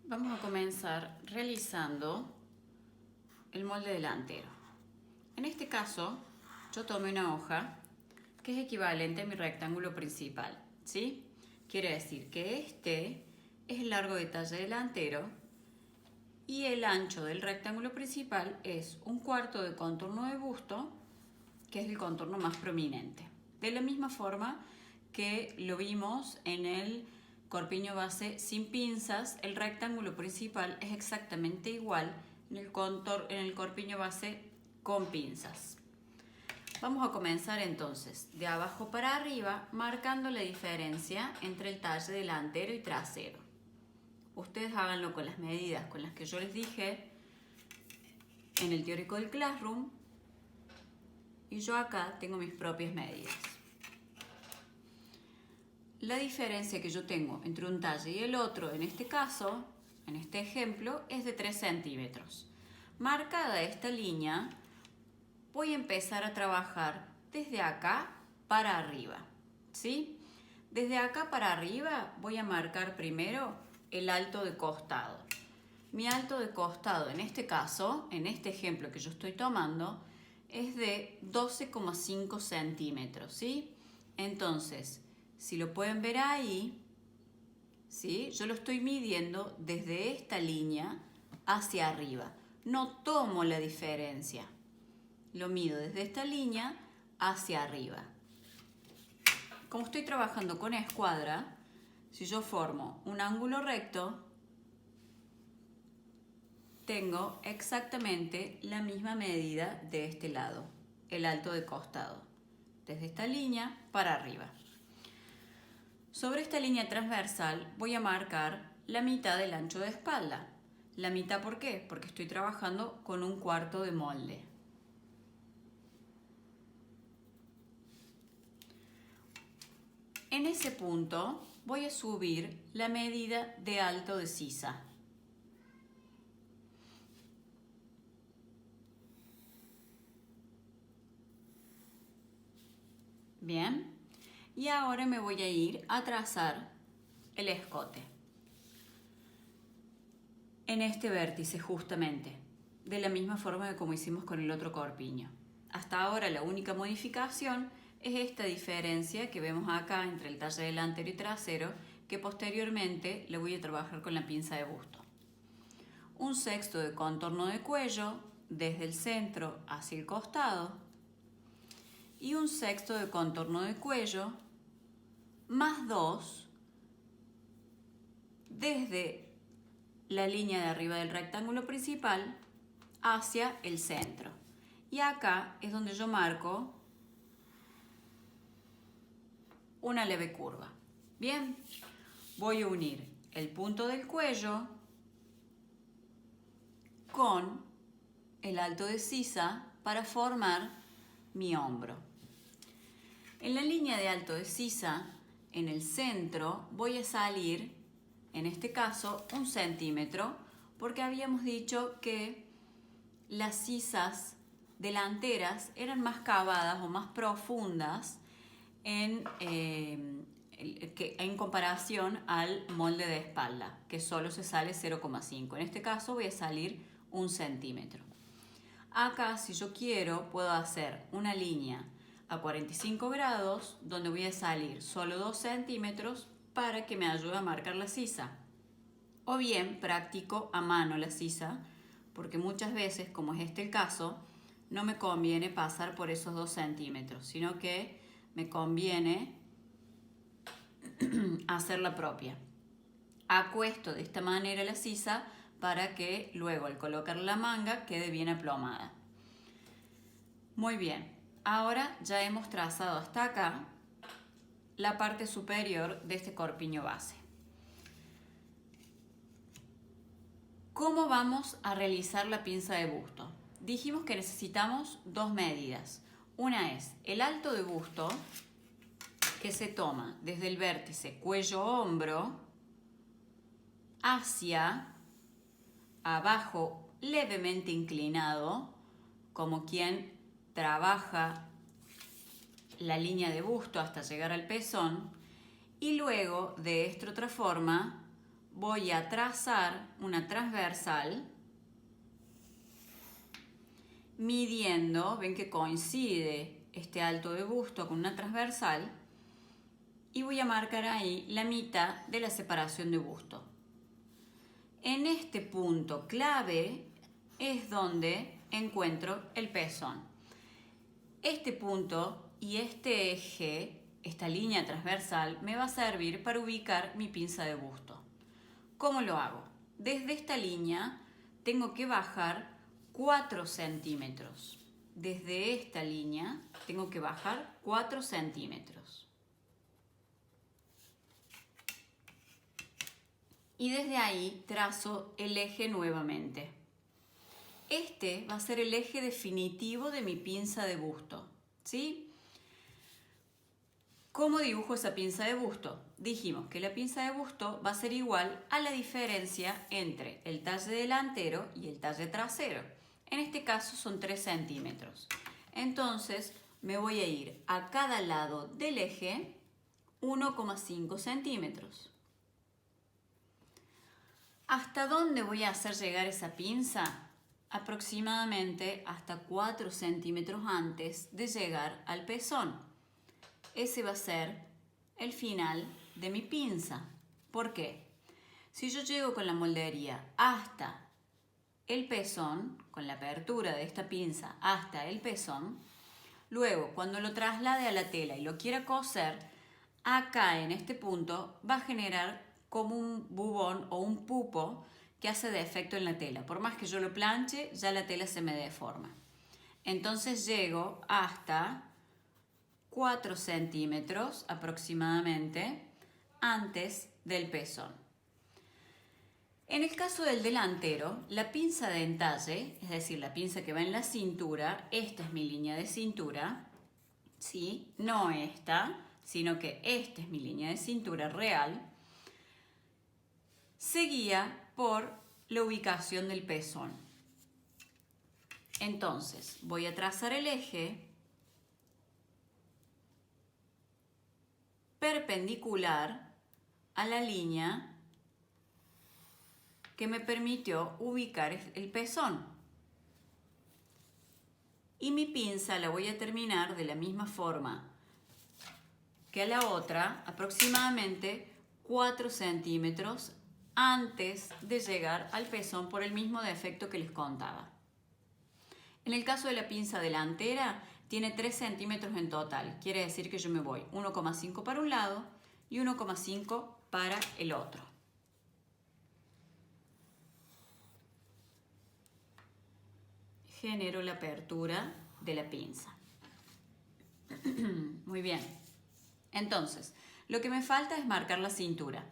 Vamos a comenzar realizando el molde delantero. En este caso, yo tomé una hoja que es equivalente a mi rectángulo principal, ¿sí? Quiere decir que este es el largo de talle delantero y el ancho del rectángulo principal es 1/4 de contorno de busto, que es el contorno más prominente. De la misma forma que lo vimos en el corpiño base sin pinzas, el rectángulo principal es exactamente igual en el corpiño base con pinzas. Vamos a comenzar entonces de abajo para arriba, marcando la diferencia entre el talle delantero y trasero. Ustedes háganlo con las medidas con las que yo les dije en el teórico del Classroom, y yo acá tengo mis propias medidas. La diferencia que yo tengo entre un talle y el otro, en este caso, en este ejemplo, es de 3 centímetros. Marcada esta línea, voy a empezar a trabajar desde acá para arriba, ¿sí? Desde acá para arriba voy a marcar primero el alto de costado. Mi alto de costado, en este caso, en este ejemplo que yo estoy tomando, es de 12,5 centímetros, ¿sí? Entonces, si lo pueden ver ahí, ¿sí? Yo lo estoy midiendo desde esta línea hacia arriba. No tomo la diferencia. Lo mido desde esta línea hacia arriba. Como estoy trabajando con escuadra, si yo formo un ángulo recto, tengo exactamente la misma medida de este lado, el alto de costado, desde esta línea para arriba. Sobre esta línea transversal voy a marcar la mitad del ancho de espalda. ¿La mitad por qué? Porque estoy trabajando con 1/4 de molde. En ese punto voy a subir la medida de alto de sisa. Bien, y ahora me voy a ir a trazar el escote. En este vértice justamente, de la misma forma que como hicimos con el otro corpiño. Hasta ahora la única modificación es esta diferencia que vemos acá entre el talle delantero y trasero, que posteriormente le voy a trabajar con la pinza de busto. 1/6 de contorno de cuello desde el centro hacia el costado y 1/6 de contorno de cuello más 2 desde la línea de arriba del rectángulo principal hacia el centro. Y acá es donde yo marco una leve curva. Bien, voy a unir el punto del cuello con el alto de sisa para formar mi hombro. En la línea de alto de sisa, en el centro, voy a salir, en este caso, 1 centímetro, porque habíamos dicho que las sisas delanteras eran más cavadas o más profundas en comparación al molde de espalda, que solo se sale 0,5. En este caso voy a salir 1 centímetro. Acá, si yo quiero, puedo hacer una línea a 45 grados, donde voy a salir solo 2 centímetros para que me ayude a marcar la sisa. O bien practico a mano la sisa, porque muchas veces, como es este el caso, no me conviene pasar por esos 2 centímetros, sino que me conviene hacer la propia. Acuesto de esta manera la sisa para que luego al colocar la manga quede bien aplomada. Muy bien, ahora ya hemos trazado hasta acá la parte superior de este corpiño base. ¿Cómo vamos a realizar la pinza de busto? Dijimos que necesitamos 2 medidas. Una es el alto de busto, que se toma desde el vértice cuello-hombro hacia abajo levemente inclinado, como quien trabaja la línea de busto hasta llegar al pezón, y luego de esta otra forma voy a trazar una transversal midiendo, ven que coincide este alto de busto con una transversal, y voy a marcar ahí la mitad de la separación de busto. En este punto clave es donde encuentro el pezón. Este punto y este eje, esta línea transversal, me va a servir para ubicar mi pinza de busto. ¿Cómo lo hago? Desde esta línea tengo que bajar 4 centímetros. Desde esta línea tengo que bajar 4 centímetros. Y desde ahí trazo el eje nuevamente. Este va a ser el eje definitivo de mi pinza de busto, ¿sí? ¿Cómo dibujo esa pinza de busto? Dijimos que la pinza de busto va a ser igual a la diferencia entre el talle delantero y el talle trasero. En este caso son 3 centímetros. Entonces me voy a ir a cada lado del eje 1,5 centímetros. ¿Hasta dónde voy a hacer llegar esa pinza? Aproximadamente hasta 4 centímetros antes de llegar al pezón. Ese va a ser el final de mi pinza. ¿Por qué? Si yo llego con la moldería hasta el pezón, con la apertura de esta pinza hasta el pezón, luego cuando lo traslade a la tela y lo quiera coser, acá en este punto va a generar como un bubón o un pupo que hace de efecto en la tela. Por más que yo lo planche, ya la tela se me deforma. Entonces llego hasta 4 centímetros aproximadamente antes del pezón. En el caso del delantero, la pinza de entalle, es decir, la pinza que va en la cintura, esta es mi línea de cintura, ¿sí? No esta, sino que esta es mi línea de cintura real, se guía por la ubicación del pezón. Entonces, voy a trazar el eje perpendicular a la línea que me permitió ubicar el pezón. Y mi pinza la voy a terminar de la misma forma que a la otra, aproximadamente 4 centímetros antes de llegar al pezón por el mismo defecto que les contaba. En el caso de la pinza delantera, tiene 3 centímetros en total. Quiere decir que yo me voy 1,5 para un lado y 1,5 para el otro. Genero la apertura de la pinza. Muy bien. Entonces, lo que me falta es marcar la cintura.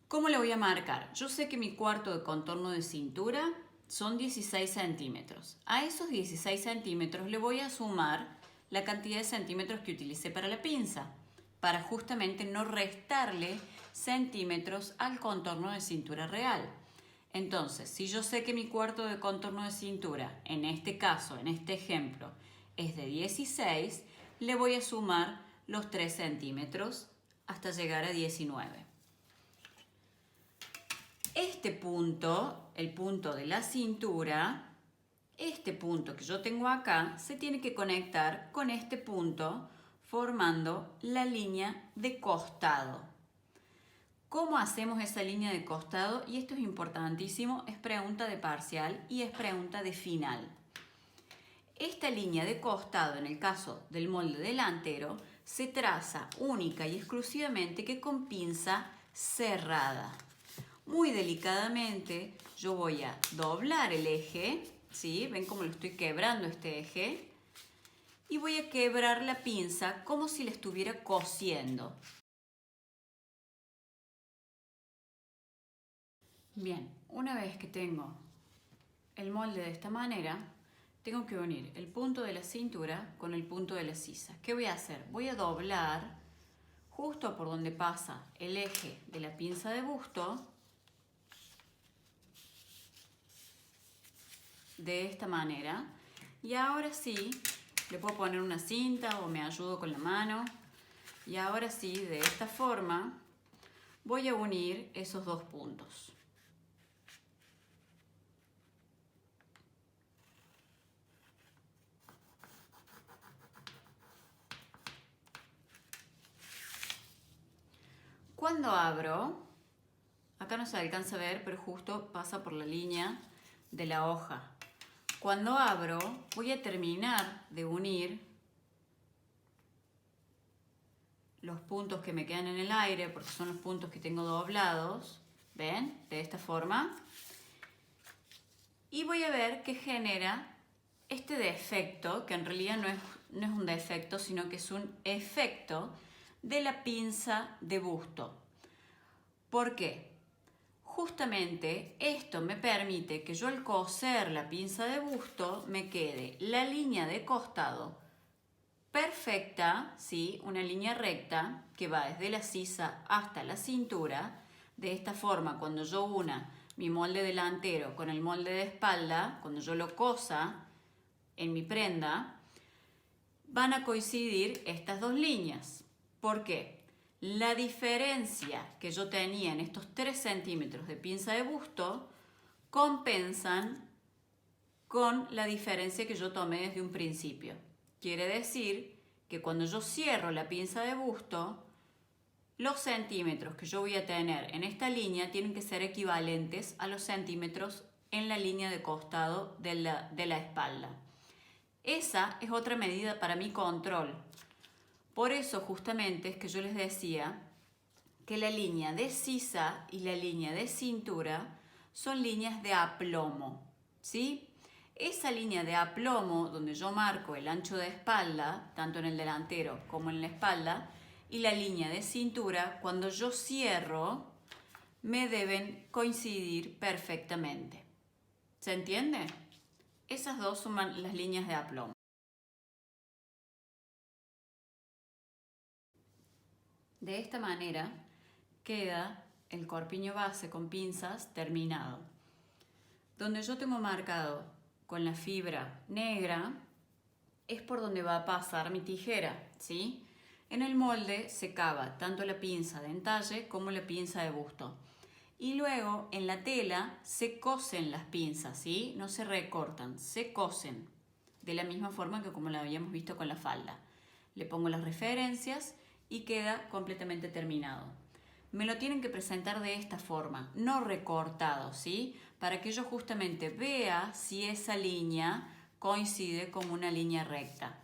¿Cómo la voy a marcar? Yo sé que mi cuarto de contorno de cintura son 16 centímetros. A esos 16 centímetros le voy a sumar la cantidad de centímetros que utilicé para la pinza, para justamente no restarle centímetros al contorno de cintura real. Entonces, si yo sé que mi cuarto de contorno de cintura, en este caso, en este ejemplo, es de 16, le voy a sumar los 3 centímetros hasta llegar a 19. Este punto, el punto de la cintura, este punto que yo tengo acá, se tiene que conectar con este punto formando la línea de costado. ¿Cómo hacemos esa línea de costado? Y esto es importantísimo, es pregunta de parcial y es pregunta de final. Esta línea de costado, en el caso del molde delantero, se traza única y exclusivamente que con pinza cerrada. Muy delicadamente yo voy a doblar el eje, ¿sí? ¿Ven cómo lo estoy quebrando este eje? Y voy a quebrar la pinza como si la estuviera cosiendo. Bien, una vez que tengo el molde de esta manera, tengo que unir el punto de la cintura con el punto de la sisa. ¿Qué voy a hacer? Voy a doblar justo por donde pasa el eje de la pinza de busto, de esta manera. Y ahora sí, le puedo poner una cinta o me ayudo con la mano. Y ahora sí, de esta forma, voy a unir esos dos puntos. Cuando abro, acá no se alcanza a ver, pero justo pasa por la línea de la hoja. Cuando abro, voy a terminar de unir los puntos que me quedan en el aire, porque son los puntos que tengo doblados, ¿ven? De esta forma. Y voy a ver qué genera este defecto, que en realidad no es un defecto, sino que es un efecto de la pinza de busto. ¿Por qué? Justamente esto me permite que yo al coser la pinza de busto me quede la línea de costado perfecta, ¿sí? Una línea recta que va desde la sisa hasta la cintura. De esta forma, cuando yo una mi molde delantero con el molde de espalda, cuando yo lo cosa en mi prenda, van a coincidir estas dos líneas. ¿Por qué? La diferencia que yo tenía en estos 3 centímetros de pinza de busto compensan con la diferencia que yo tomé desde un principio. Quiere decir que cuando yo cierro la pinza de busto, los centímetros que yo voy a tener en esta línea tienen que ser equivalentes a los centímetros en la línea de costado de la espalda. Esa es otra medida para mi control. Por eso justamente es que yo les decía que la línea de sisa y la línea de cintura son líneas de aplomo, ¿sí? Esa línea de aplomo donde yo marco el ancho de espalda, tanto en el delantero como en la espalda, y la línea de cintura, cuando yo cierro, me deben coincidir perfectamente. ¿Se entiende? Esas dos son las líneas de aplomo. De esta manera queda el corpiño base con pinzas terminado. Donde yo tengo marcado con la fibra negra es por donde va a pasar mi tijera, ¿sí? En el molde se cava tanto la pinza de entalle como la pinza de busto. Y luego en la tela se cosen las pinzas, ¿sí? No se recortan, se cosen. De la misma forma que como la habíamos visto con la falda. Le pongo las referencias y queda completamente terminado. Me lo tienen que presentar de esta forma, no recortado, ¿sí? Para que yo justamente vea si esa línea coincide con una línea recta,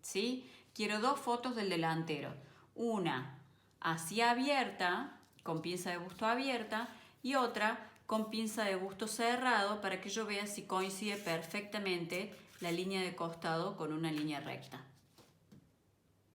¿sí? Quiero 2 fotos del delantero, una así abierta, con pinza de busto abierta, y otra con pinza de busto cerrado para que yo vea si coincide perfectamente la línea de costado con una línea recta.